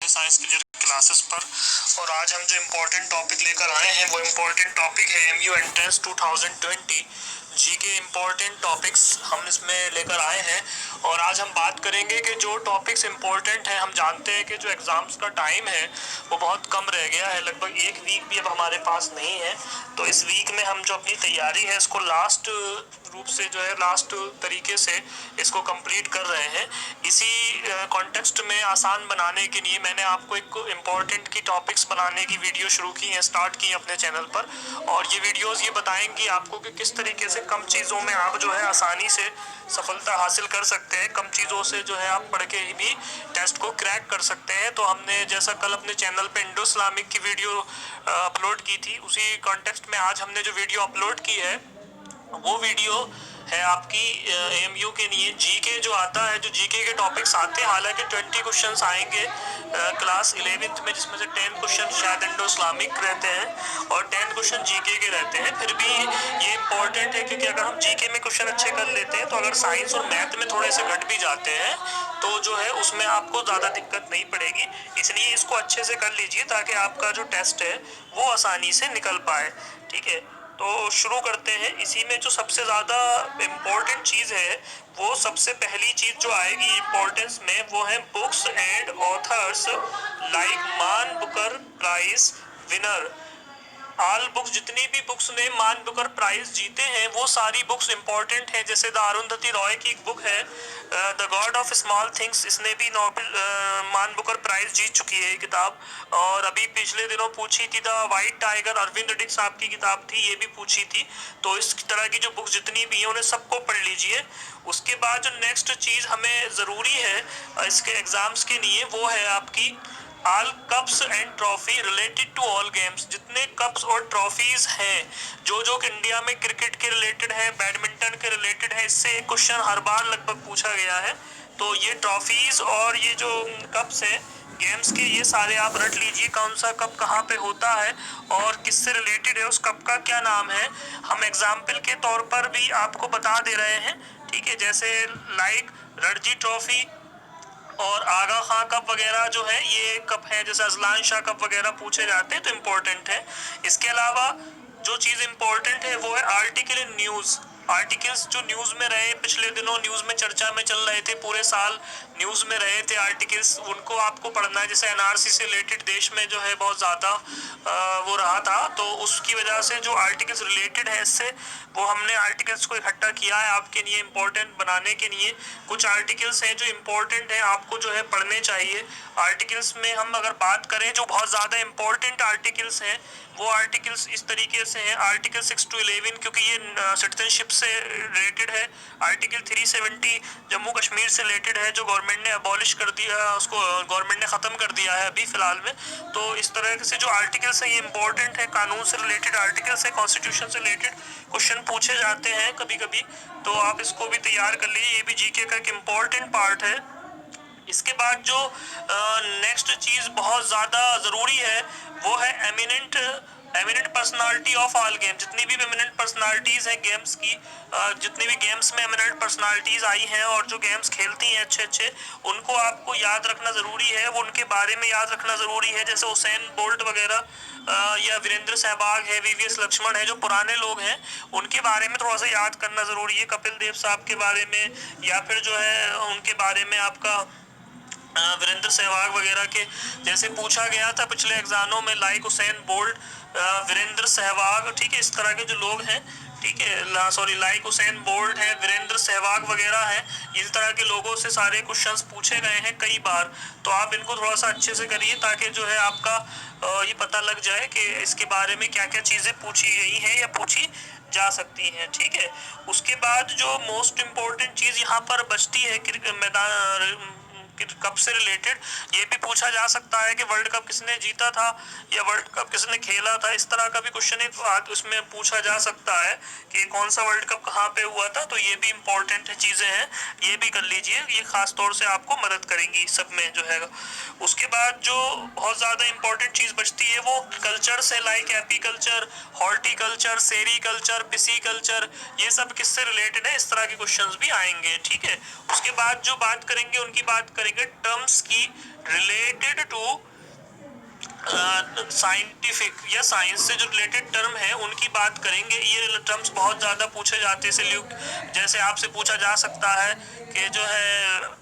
Science के classes पर। और आज हम जो इम्पोर्टेंट टॉपिक लेकर आए हैं वो इम्पोर्टेंट टॉपिक है एमयू एंट्रेंस 2020 जी के इम्पोर्टेंट टॉपिक्स हम इसमें लेकर आए हैं। और आज हम बात करेंगे कि जो टॉपिक्स इम्पोर्टेंट हैं, हम जानते हैं कि जो एग्ज़ाम्स का टाइम है वो बहुत कम रह गया है, लगभग एक वीक भी अब हमारे पास नहीं है। तो इस वीक में हम जो अपनी तैयारी है इसको लास्ट रूप से जो है लास्ट तरीके से इसको कंप्लीट कर रहे हैं। इसी कॉन्टेक्स्ट में आसान बनाने के लिए मैंने आपको एक इम्पॉर्टेंट की टॉपिक्स बनाने की वीडियो शुरू की है, स्टार्ट की है अपने चैनल पर। और ये वीडियोस ये बताएंगी आपको कि किस तरीके से कम चीज़ों में आप जो है आसानी से सफलता हासिल कर सकते हैं, कम चीज़ों से जो है आप पढ़ के ही भी टेस्ट को क्रैक कर सकते हैं। तो हमने जैसा कल अपने चैनल पे इंडो इस्लामिक की वीडियो अपलोड की थी, उसी कॉन्टेक्स्ट में आज हमने जो वीडियो अपलोड की है वो वीडियो है आपकी एएमयू के लिए जीके जो आता है, जो जीके के टॉपिक्स आते हैं। हालांकि 20 क्वेश्चंस आएंगे क्लास 11th में, जिसमें से 10 क्वेश्चन शायद इंडो इस्लामिक रहते हैं और 10 क्वेश्चन जीके के रहते हैं। फिर भी ये इम्पोर्टेंट है क्योंकि अगर हम जीके में क्वेश्चन अच्छे कर लेते हैं तो अगर साइंस और मैथ में थोड़े से घट भी जाते हैं तो जो है उसमें आपको ज़्यादा दिक्कत नहीं पड़ेगी। इसलिए इसको अच्छे से कर लीजिए ताकि आपका जो टेस्ट है वो आसानी से निकल पाए। ठीक है, तो शुरू करते हैं। इसी में जो सबसे ज़्यादा इम्पोर्टेंट चीज़ है, वो सबसे पहली चीज़ जो आएगी इम्पोर्टेंस में, वो है books and authors like Man Booker prize winner. All books, जितनी भी बुक्स ने मान बुकर प्राइज जीते हैं वो सारी बुक्स इंपॉर्टेंट हैं। जैसे द अरुंधति रॉय की एक बुक है the God of small things, इसने भी नोबेल मान बुकर प्राइज जीत चुकी है ये किताब। और अभी पिछले दिनों पूछी थी द वाइट टाइगर, अरविंद डिक साहब की किताब थी, ये भी पूछी थी। तो इस तरह की जो बुक्स जितनी भी हैं उन्हें सबको पढ़ लीजिए। उसके बाद जो नेक्स्ट चीज़ हमें ज़रूरी है इसके एग्ज़ाम्स के लिए वो है आपकी all cups and trophy related to all games. जितने कप्स और ट्रॉफीज हैं जो इंडिया में क्रिकेट के रिलेटेड है, बैडमिंटन के रिलेटेड है, इससे एक क्वेश्चन हर बार लगभग पूछा गया है। तो ये ट्रॉफीज और ये जो कप्स हैं गेम्स के, ये सारे आप रट लीजिए, कौन सा कप कहाँ पे होता है और किससे रिलेटेड है, उस कप का क्या नाम है। हम एग्जाम्पल के तौर पर भी आपको बता दे रहे हैं। ठीक है, जैसे लाइक रणजी ट्रॉफी और आगा खां कप वगैरह जो है ये कप है, जैसे अजलान शाह कप वगैरह पूछे जाते हैं तो इम्पोर्टेंट है। इसके अलावा जो चीज़ इम्पोर्टेंट है वो है आर्टिकल इन न्यूज़। आर्टिकल्स जो न्यूज़ में रहे, पिछले दिनों न्यूज़ में चर्चा में चल रहे थे, पूरे साल न्यूज़ में रहे थे आर्टिकल्स, उनको आपको पढ़ना है। जैसे एनआरसी से रिलेटेड देश में जो है बहुत ज़्यादा वो रहा था, तो उसकी वजह से जो आर्टिकल्स रिलेटेड है इससे, वो हमने आर्टिकल्स को इकट्ठा किया है आपके लिए इम्पोर्टेंट बनाने के लिए। कुछ आर्टिकल्स हैं जो इम्पोर्टेंट हैं, आपको जो है पढ़ने चाहिए। आर्टिकल्स में हम अगर बात करें जो बहुत ज़्यादा इम्पोर्टेंट आर्टिकल्स हैं, वो आर्टिकल्स इस तरीके से हैं। आर्टिकल 6 to 11 क्योंकि ये सिटीजनशिप से रिलेटेड है। आर्टिकल 370 जम्मू कश्मीर से रिलेटेड है, जो गवर्नमेंट ने अबॉलिश कर दिया, उसको गवर्नमेंट ने ख़त्म कर दिया है अभी फ़िलहाल में। तो इस तरह से जो आर्टिकल्स हैं ये इम्पोर्टेंट है, कानून से रिलेटेड आर्टिकल्स है, कॉन्स्टिट्यूशन से रिलेटेड क्वेश्चन पूछे जाते हैं कभी कभी। तो आप इसको भी तैयार कर लीजिए, ये भी जीके का एक इम्पोर्टेंट पार्ट है। इसके बाद जो नेक्स्ट चीज़ बहुत ज़्यादा ज़रूरी है वो है eminent personality of all game. जितनी भी एमिनेंट पर्सनालिटीज़ हैं गेम्स की, जितनी भी गेम्स में एमिनेंट पर्सनालिटीज़ आई हैं और जो गेम्स खेलती हैं अच्छे अच्छे, उनको आपको याद रखना ज़रूरी है, वो उनके बारे में याद रखना ज़रूरी है। जैसे हुसैन बोल्ट वगैरह या वीरेंद्र सहवाग है, वीवीएस लक्ष्मण है, जो पुराने लोग हैं उनके बारे में थोड़ा सा याद करना ज़रूरी है। कपिल देव साहब के बारे में, या फिर जो है उनके बारे में आपका वीरेंद्र सहवाग वगैरह के जैसे पूछा गया था पिछले एग्जामों में, like Usain Bolt, Virender Sehwag, ठीक है, इस तरह के जो लोग हैं, ठीक है, सॉरी, लाइक हुसैन बोल्ट है, वीरेंद्र सहवाग वगैरह है, इस तरह के लोगों से सारे क्वेश्चंस पूछे गए हैं कई बार। तो आप इनको थोड़ा सा अच्छे से करिए ताकि जो है आपका ये पता लग जाए कि इसके बारे में क्या क्या चीज़ें पूछी गई हैं या पूछी जा सकती हैं। ठीक है, उसके बाद जो मोस्ट इम्पोर्टेंट चीज़ यहाँ पर बचती है मैदान कप से रिलेटेड, ये भी पूछा जा सकता है कि वर्ल्ड कप किसने जीता था या वर्ल्ड कप किसने खेला था। इस तरह का भी क्वेश्चन उसमें पूछा जा सकता है कि कौन सा वर्ल्ड कप कहाँ पे हुआ था। तो ये भी इम्पोर्टेंट चीज़ें हैं, ये भी कर लीजिए, ये खास तौर से आपको मदद करेंगी सब में जो है। उसके बाद जो बहुत ज़्यादा इम्पोर्टेंट चीज़ बचती है वो कल्चर से, like apiculture, horticulture, sericulture, pisciculture, ये सब किससे रिलेटेड है, इस तरह के क्वेश्चंस भी आएंगे। ठीक है, उसके बाद जो बात करेंगे उनकी बात करेंगे करेंगे टर्म्स की रिलेटेड टू साइंटिफिक या साइंस से जो रिलेटेड टर्म है उनकी बात करेंगे। ये टर्म्स बहुत ज़्यादा पूछे जाते हैं, जैसे आपसे पूछा जा सकता है कि जो है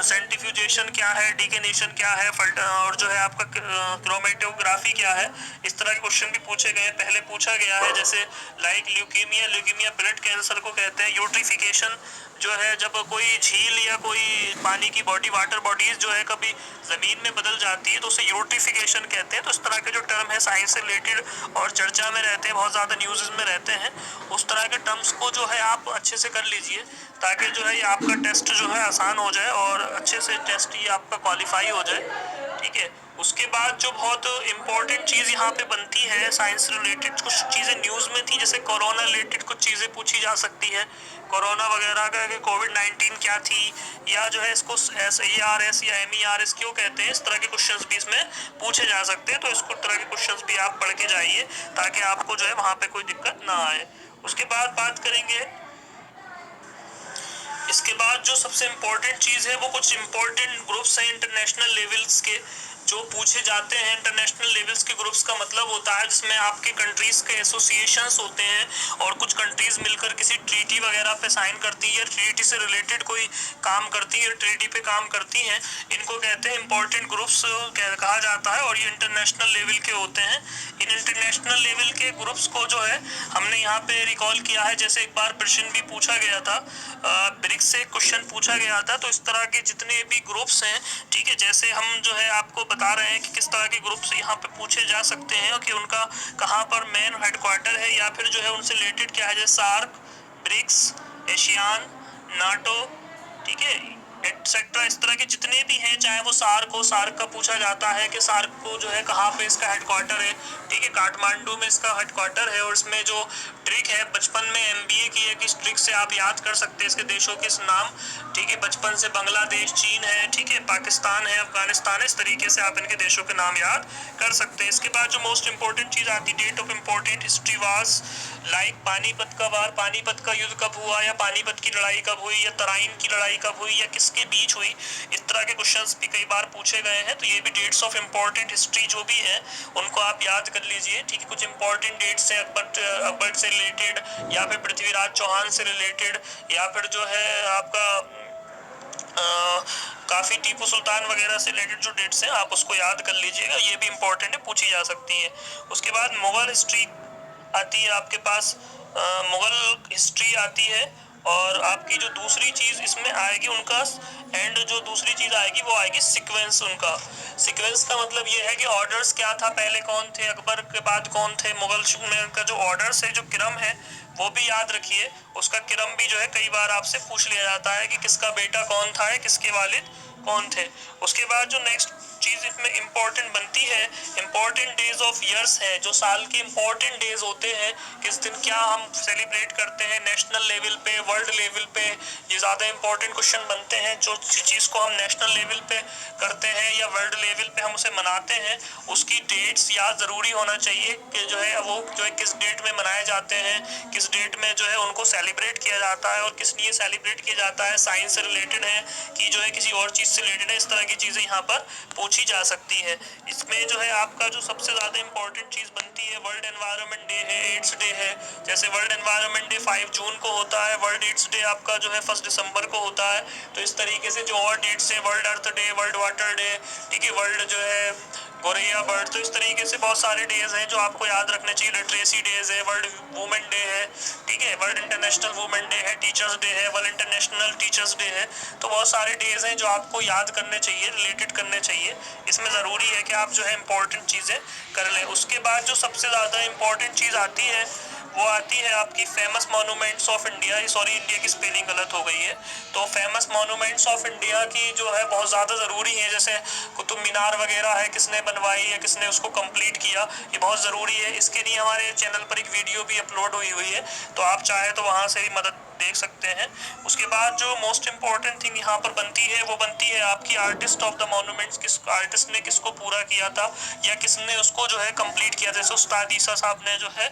सेंट्रीफ्यूजेशन क्या है, डिकेनेशन क्या है, और जो है आपका क्रोमेटोग्राफी क्या है। इस तरह के क्वेश्चन भी पूछे गए। पहले पूछा गया है जैसे लाइक ल्यूकीमिया ब्लड कैंसर को कहते हैं। यूट्रिफिकेशन जो है जब कोई झील या कोई पानी की बॉडी, वाटर बॉडीज जो है कभी जमीन में बदल जाती है तो उसे यूट्रिफिकेशन कहते हैं। तो इस तरह के जो टर्म है साइंस से रिलेटेड और चर्चा में रहते हैं, बहुत ज़्यादा न्यूज़ में रहते हैं, उस तरह के टर्म्स को जो है आप अच्छे से कर लीजिए ताकि जो है ये आपका टेस्ट जो है आसान हो जाए और अच्छे से टेस्ट ये आपका क्वालिफाई हो जाए। ठीक है, उसके बाद जो बहुत इम्पोर्टेंट चीज़ यहाँ पे बनती है साइंस रिलेटेड, कुछ चीज़ें न्यूज़ में थी जैसे कोरोना रिलेटेड कुछ चीज़ें पूछी जा सकती है। कोरोना वगैरह का कोविड-19 क्या थी, या जो है इसको SARS या MERS क्यों कहते हैं, इस तरह के क्वेश्चंस भी इसमें पूछे जा सकते हैं। तो इसको तरह के क्वेश्चंस भी आप पढ़ के जाइए ताकि आपको जो है वहाँ पे कोई दिक्कत ना आए। उसके बाद बात करेंगे, इसके बाद जो सबसे इम्पोर्टेंट चीज़ है वो कुछ इम्पोर्टेंट ग्रुप्स हैं इंटरनेशनल लेवल्स के जो पूछे जाते हैं। इंटरनेशनल लेवल्स के ग्रुप्स का मतलब होता है जिसमें आपके कंट्रीज़ के एसोसिएशंस होते हैं और कुछ कंट्रीज़ मिलकर किसी ट्रीटी वगैरह पे साइन करती है, ट्रीटी से रिलेटेड कोई काम करती है, ट्रीटी पे काम करती हैं। इनको कहते हैं इम्पोर्टेंट ग्रुप्स कहा जाता है और ये इंटरनेशनल लेवल के होते हैं। इन इंटरनेशनल लेवल के ग्रुप्स को जो है हमने यहाँ पे रिकॉल किया है। जैसे एक बार प्रश्न भी पूछा गया था, ब्रिक्स से क्वेश्चन पूछा गया था। तो इस तरह के जितने भी ग्रुप्स हैं, ठीक है, जैसे हम जो है आपको बता रहे हैं कि किस तरह के ग्रुप्स यहाँ पे पूछे जा सकते हैं कि उनका कहाँ पर मेन हेडक्वार्टर है या फिर जो है उनसे रिलेटेड क्या है, जैसे सार्क, ब्रिक्स, एशियान, नाटो, ठीक है, एटसेट्रा। इस तरह के जितने भी हैं, चाहे वो सार्क हो, सार्क का पूछा जाता है कि सार्क को जो है कहाँ पे इसका हेडक्वार्टर है। ठीक है, काठमांडू में इसका हेडक्वार्टर है। और इसमें जो ट्रिक है, बचपन में MBA की है कि इस ट्रिक से आप याद कर सकते हैं इसके देशों के नाम। ठीक है, बचपन से बांग्लादेश, चीन है, ठीक है, पाकिस्तान है, अफगानिस्तान है, इस तरीके से आप इनके देशों के नाम याद कर सकते हैं। इसके बाद जो मोस्ट इंपॉर्टेंट चीज़ आती है, date of important history wars, like Panipat का वार, पानीपत का युद्ध कब हुआ, या पानीपत की लड़ाई कब हुई, या तराइन की लड़ाई कब हुई, या किसके बीच हुई। इस तरह के क्वेश्चंस भी कई बार पूछे गए हैं। तो ये भी डेट्स ऑफ इम्पोर्टेंट हिस्ट्री जो भी है उनको आप याद कर लीजिए। ठीक है, कुछ इंपॉर्टेंट डेट्स हैं अकबर से रिलेटेड, या फिर पृथ्वीराज चौहान से रिलेटेड, या फिर जो है आपका काफ़ी टीपू सुल्तान वगैरह से रिलेटेड जो डेट्स हैं आप उसको याद कर लीजिएगा। ये भी इम्पोर्टेंट है, पूछी जा सकती हैं। उसके बाद मुग़ल हिस्ट्री आती है आपके पास, मुग़ल हिस्ट्री आती है। और आपकी जो दूसरी चीज़ इसमें आएगी उनका एंड, जो दूसरी चीज़ आएगी वो आएगी सीक्वेंस। उनका सीक्वेंस का मतलब ये है कि ऑर्डर्स क्या था, पहले कौन थे, अकबर के बाद कौन थे। मुग़ल में का जो ऑर्डर्स है, जो क्रम है, वो भी याद रखिए। उसका क्रम भी जो है कई बार आपसे पूछ लिया जाता है कि किसका बेटा कौन था, है किसके वालिद कौन थे। उसके बाद जो नेक्स्ट चीज़ इसमें इम्पोर्टेंट बनती है, इम्पोर्टेंट डेज ऑफ ईयर्स है, जो साल के इम्पोर्टेंट डेज होते हैं, किस दिन क्या हम सेलिब्रेट करते हैं नेशनल लेवल पे, वर्ल्ड लेवल पे। ये ज़्यादा इम्पोर्टेंट क्वेश्चन बनते हैं। जो चीज़ को हम नेशनल लेवल पे करते हैं या वर्ल्ड लेवल पे हम उसे मनाते हैं, उसकी डेट्स याद ज़रूरी होना चाहिए कि जो है वो जो है किस डेट में मनाए जाते हैं, किस डेट में जो है उनको सेलिब्रेट किया जाता है और किस लिए सेलिब्रेट किया जाता है। साइंस से रिलेटेड है कि जो है किसी और चीज़ से रिलेटेड है, इस तरह की चीज़ें यहाँ पर पूछी जा सकती है। इसमें जो है आपका जो सबसे ज़्यादा इम्पोर्टेंट चीज़ बनती है, वर्ल्ड एनवायरनमेंट डे है, एड्स डे है। जैसे वर्ल्ड एनवायरनमेंट डे 5 जून को होता है, वर्ल्ड एड्स डे आपका जो है 1 दिसंबर को होता है। तो इस तरीके से जो और डेट्स है, वर्ल्ड अर्थ डे, वर्ल्ड वाटर डे, ठीक है, वर्ल्ड जो है गोरैया बर्ड, तो इस तरीके से बहुत सारे डेज हैं जो आपको याद रखने चाहिए। लिटरेसी डेज है, वर्ल्ड वुमेन डे है, ठीक है, वर्ल्ड इंटरनेशनल वुमेन डे है, टीचर्स डे है, वर्ल्ड इंटरनेशनल टीचर्स डे है। तो बहुत सारे डेज हैं जो आपको याद करने चाहिए, रिलेटेड करने चाहिए। इसमें ज़रूरी है कि आप जो है इम्पोर्टेंट चीज़ें कर लें। उसके बाद जो सबसे ज़्यादा इम्पोर्टेंट चीज़ आती है वो आती है आपकी famous monuments of India. Sorry, India की स्पेलिंग गलत हो गई है। तो फेमस मॉन्यूमेंट्स ऑफ इंडिया की जो है बहुत ज़्यादा ज़रूरी है। जैसे कुतुब मीनार वगैरह है, किसने बनवाई या किसने उसको कंप्लीट किया, ये बहुत ज़रूरी है। इसके लिए हमारे चैनल पर एक वीडियो भी अपलोड हुई है, तो आप चाहे तो वहाँ से भी मदद देख सकते हैं। उसके बाद जो मोस्ट इम्पॉर्टेंट थिंग यहाँ पर बनती है वो बनती है आपकी आर्टिस्ट ऑफ द मॉन्यूमेंट्स, किस आर्टिस्ट ने किसको पूरा किया था या किसने उसको जो है कंप्लीट किया था। जैसे उस्ताद ईसा साहब ने जो है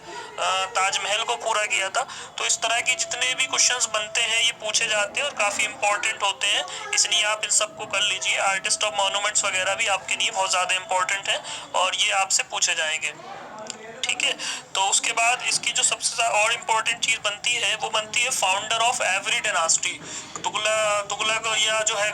ताजमहल को पूरा किया था। तो इस तरह की जितने भी क्वेश्चंस बनते हैं ये पूछे जाते हैं और काफ़ी इंपॉर्टेंट होते हैं, इसलिए आप इन सबको कर लीजिए। आर्टिस्ट ऑफ मॉन्यूमेंट्स वगैरह भी आपके लिए बहुत ज़्यादा इंपॉर्टेंट है और ये आपसे पूछे जाएंगे, ठीक है। तो उसके बाद इसकी जो सबसे और इम्पोर्टेंट चीज बनती है वो बनती है founder of every dynasty. Tughlaq या जो है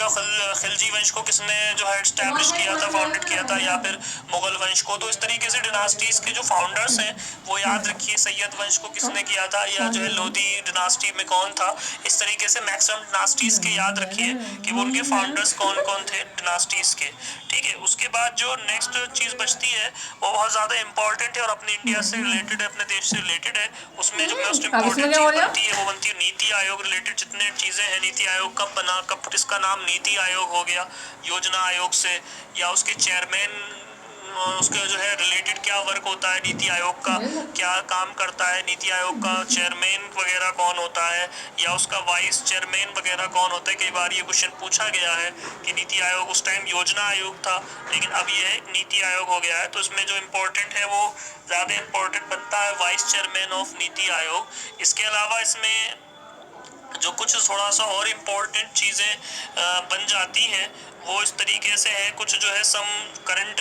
खिलजी वंश को किसने जो है एस्टैब्लिश किया था, फाउंडेड किया था, या फिर मुगल वंश को। तो इस तरीके से डायनास्टीज के जो फाउंडर्स हैं वो याद रखिए। सैयद वंश को किसने किया था, या जो है लोधी डायनास्टी में कौन था। इस तरीके से मैक्सिमम डायनास्टीज के याद रखिए कि वो उनके फाउंडर्स कौन कौन थे डायनास्टीज के, ठीक है। उसके बाद जो नेक्स्ट चीज बचती है वो बहुत ज्यादा इंपॉर्टेंट है और अपने इंडिया से रिलेटेड है, अपने देश से रिलेटेड है। उसमें जो मोस्ट इम्पोर्टेंट चीज बनती है वो बनती है नीति आयोग रिलेटेड जितने चीजें हैं। नीति आयोग कब बना, कब इसका नाम नीति आयोग हो गया योजना आयोग से, या उसके चेयरमैन उसके जो है रिलेटेड क्या वर्क होता है, नीति आयोग का क्या काम करता है, नीति आयोग का चेयरमैन वगैरह कौन होता है, या उसका वाइस चेयरमैन वगैरह कौन होता है। कई बार ये क्वेश्चन पूछा गया है कि नीति आयोग उस टाइम योजना आयोग था लेकिन अब ये नीति आयोग हो गया है। तो इसमें जो इम्पोर्टेंट है वो ज़्यादा इम्पोर्टेंट बनता है vice chairman of NITI Aayog. इसके अलावा इसमें जो कुछ थोड़ा सा और इम्पोर्टेंट चीज़ें बन जाती हैं वो इस तरीके से है। कुछ जो है सम करंट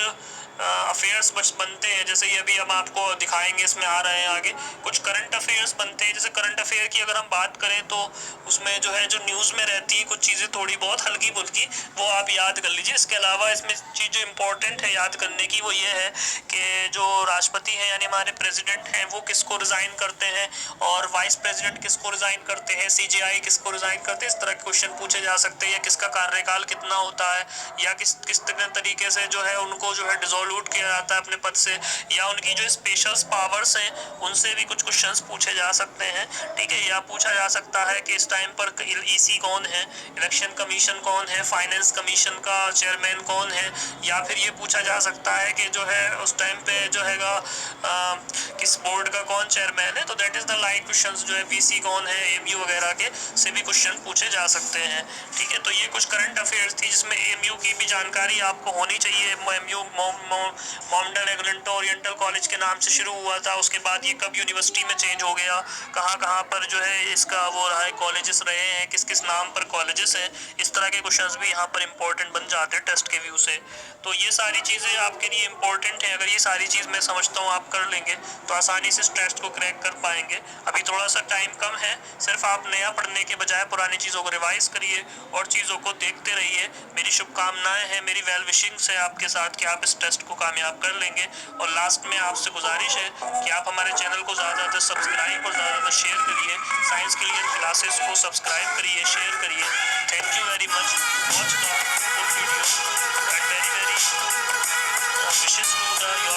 अफेयर्स बस बनते हैं, जैसे ये अभी हम आपको दिखाएंगे, इसमें आ रहे हैं आगे। कुछ करंट अफेयर्स बनते हैं। जैसे करंट अफेयर की अगर हम बात करें तो उसमें जो है जो न्यूज़ में रहती है कुछ चीज़ें थोड़ी बहुत हल्की फुल्की वो आप याद कर लीजिए। इसके अलावा इसमें चीज़ जो इम्पोर्टेंट है याद करने की वो ये है कि जो राष्ट्रपति हैं यानी हमारे प्रेसिडेंट हैं वो किसको रिज़ाइन करते हैं और वाइस प्रेसिडेंट किसको रिज़ाइन करते हैं, सीजेआई किसको रिज़ाइन करते हैं। इस तरह के क्वेश्चन पूछे जा सकते हैं। या किसका कार्यकाल कितना होता है, या किस तरीके से जो है उनको जो है डिसोल्यूट किया जाता है अपने पद से, या उनकी जो स्पेशल पावर्स हैं उनसे भी कुछ क्वेश्चंस पूछे जा सकते हैं, ठीक है। या पूछा जा सकता है कि इस टाइम पर ईसी कौन है, इलेक्शन कमीशन कौन है, फाइनेंस कमीशन का चेयरमैन कौन है। या फिर ये पूछा जा सकता है कि जो है उस टाइम पे जो हैगा किस बोर्ड का कौन चेयरमैन है। तो that is the like questions जो है वीसी कौन है, एमयू वगैरह के से भी क्वेश्चन पूछे जा सकते हैं, ठीक है। तो ये कुछ करंट अफेयर्स थी जिसमें एमयू की भी जानकारी आपको होनी चाहिए। एमयू मॉमडन एग्लेंटो ओरिएंटल कॉलेज के नाम से शुरू हुआ था, उसके बाद ये कब यूनिवर्सिटी में चेंज हो गया, कहाँ कहाँ पर जो है इसका वो रहा है, कॉलेजेस रहे हैं, किस किस नाम पर कॉलेजेस हैं। इस तरह के क्वेश्चंस भी यहाँ पर इंपॉर्टेंट बन जाते हैं टेस्ट के व्यू से। तो ये सारी चीज़ें आपके लिए इंपॉर्टेंट है। अगर ये सारी चीज़ मैं समझता हूँ आप कर लेंगे तो आसानी से इस टेस्ट को क्रैक कर पाएंगे। अभी थोड़ा सा टाइम कम है, सिर्फ आप नया पढ़ने के बजाय पुरानी चीज़ों को रिवाइज करिए और चीज़ों को देखते रहिए। मेरी शुभकामनाएं हैं, मेरी वेल विशिंग्स है आपके साथ कि आप इस टेस्ट को कामयाब कर लेंगे। और लास्ट में आपसे गुजारिश है कि आप हमारे चैनल को ज़्यादा ज़्यादा सब्सक्राइब और ज़्यादा ज़्यादा शेयर करिए। साइंस क्लियर क्लासेस को सब्सक्राइब करिए, शेयर करिए। Thank you very much. Watch the full video and very very wishes to the